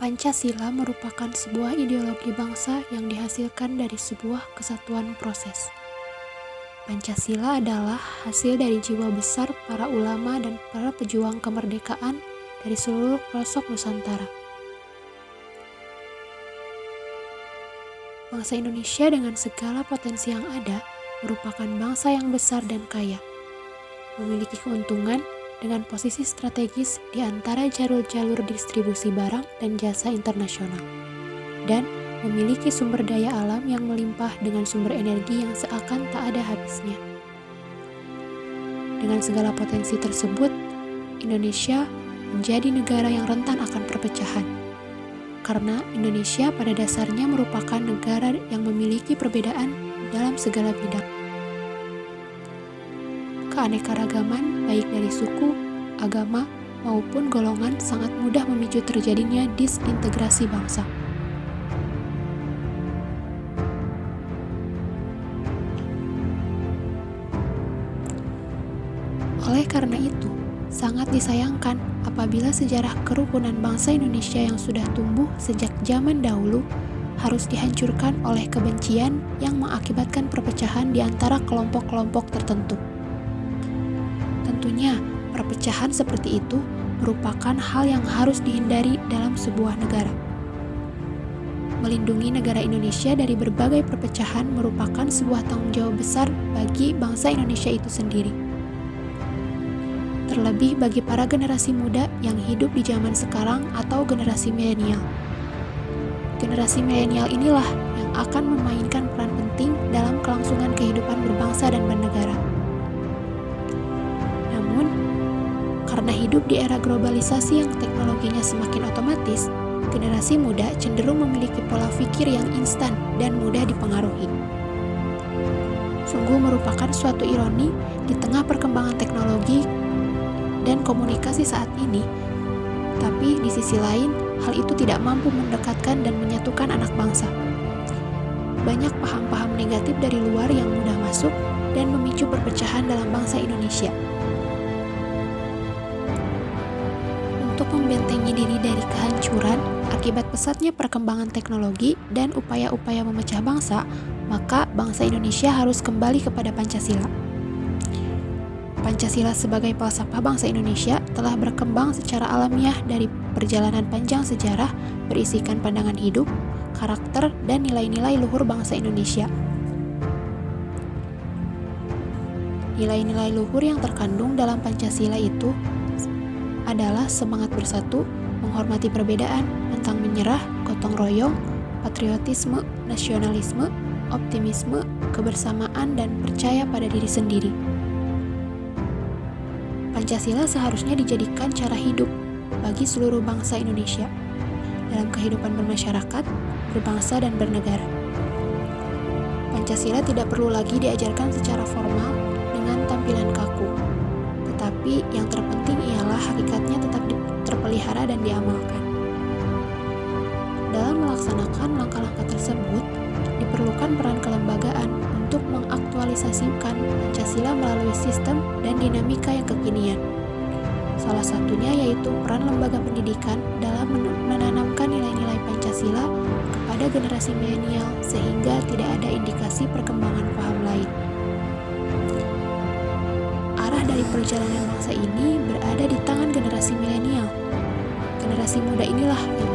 Pancasila merupakan sebuah ideologi bangsa yang dihasilkan dari sebuah kesatuan proses. Pancasila adalah hasil dari jiwa besar para ulama dan para pejuang kemerdekaan dari seluruh pelosok Nusantara. Bangsa Indonesia dengan segala potensi yang ada merupakan bangsa yang besar dan kaya, memiliki keuntungan dengan posisi strategis di antara jalur-jalur distribusi barang dan jasa internasional, dan memiliki sumber daya alam yang melimpah dengan sumber energi yang seakan tak ada habisnya. Dengan segala potensi tersebut, Indonesia menjadi negara yang rentan akan perpecahan, karena Indonesia pada dasarnya merupakan negara yang memiliki perbedaan dalam segala bidang. Keanekaragaman baik dari suku, agama, maupun golongan sangat mudah memicu terjadinya disintegrasi bangsa. Oleh karena itu, sangat disayangkan apabila sejarah kerukunan bangsa Indonesia yang sudah tumbuh sejak zaman dahulu harus dihancurkan oleh kebencian yang mengakibatkan perpecahan di antara kelompok-kelompok tertentu. Tentunya, perpecahan seperti itu merupakan hal yang harus dihindari dalam sebuah negara. Melindungi negara Indonesia dari berbagai perpecahan merupakan sebuah tanggung jawab besar bagi bangsa Indonesia itu sendiri. Terlebih bagi para generasi muda yang hidup di zaman sekarang atau generasi milenial. Generasi milenial inilah yang akan memainkan peran penting dalam kelangsungan kehidupan berbangsa dan bernegara. Namun, karena hidup di era globalisasi yang teknologinya semakin otomatis, generasi muda cenderung memiliki pola pikir yang instan dan mudah dipengaruhi. Sungguh merupakan suatu ironi di tengah perkembangan teknologi dan komunikasi saat ini, tapi di sisi lain, hal itu tidak mampu mendekatkan dan menyatukan anak bangsa. Banyak paham-paham negatif dari luar yang mudah masuk dan memicu perpecahan dalam bangsa Indonesia. Untuk membentengi diri dari kehancuran akibat pesatnya perkembangan teknologi dan upaya-upaya memecah bangsa, maka bangsa Indonesia harus kembali kepada Pancasila. Pancasila sebagai falsafah bangsa Indonesia telah berkembang secara alamiah dari perjalanan panjang sejarah berisikan pandangan hidup, karakter, dan nilai-nilai luhur bangsa Indonesia. Nilai-nilai luhur yang terkandung dalam Pancasila itu adalah semangat bersatu, menghormati perbedaan, pantang menyerah, gotong royong, patriotisme, nasionalisme, optimisme, kebersamaan, dan percaya pada diri sendiri. Pancasila seharusnya dijadikan cara hidup bagi seluruh bangsa Indonesia dalam kehidupan bermasyarakat, berbangsa, dan bernegara. Pancasila tidak perlu lagi diajarkan secara formal dengan tampilan kaku, tetapi yang terpenting ialah hakikatnya tetap terpelihara dan diamalkan. Dalam melaksanakan langkah-langkah tersebut, diperlukan peran kelembagaan untuk mengaktualisasikan Pancasila melalui sistem dan dinamika yang kekinian. Salah satunya yaitu peran lembaga pendidikan dalam menanamkan nilai-nilai Pancasila kepada generasi milenial sehingga tidak ada indikasi perkembangan paham lain. Arah dari perjalanan bangsa ini berada di tangan generasi milenial. Generasi muda inilah yang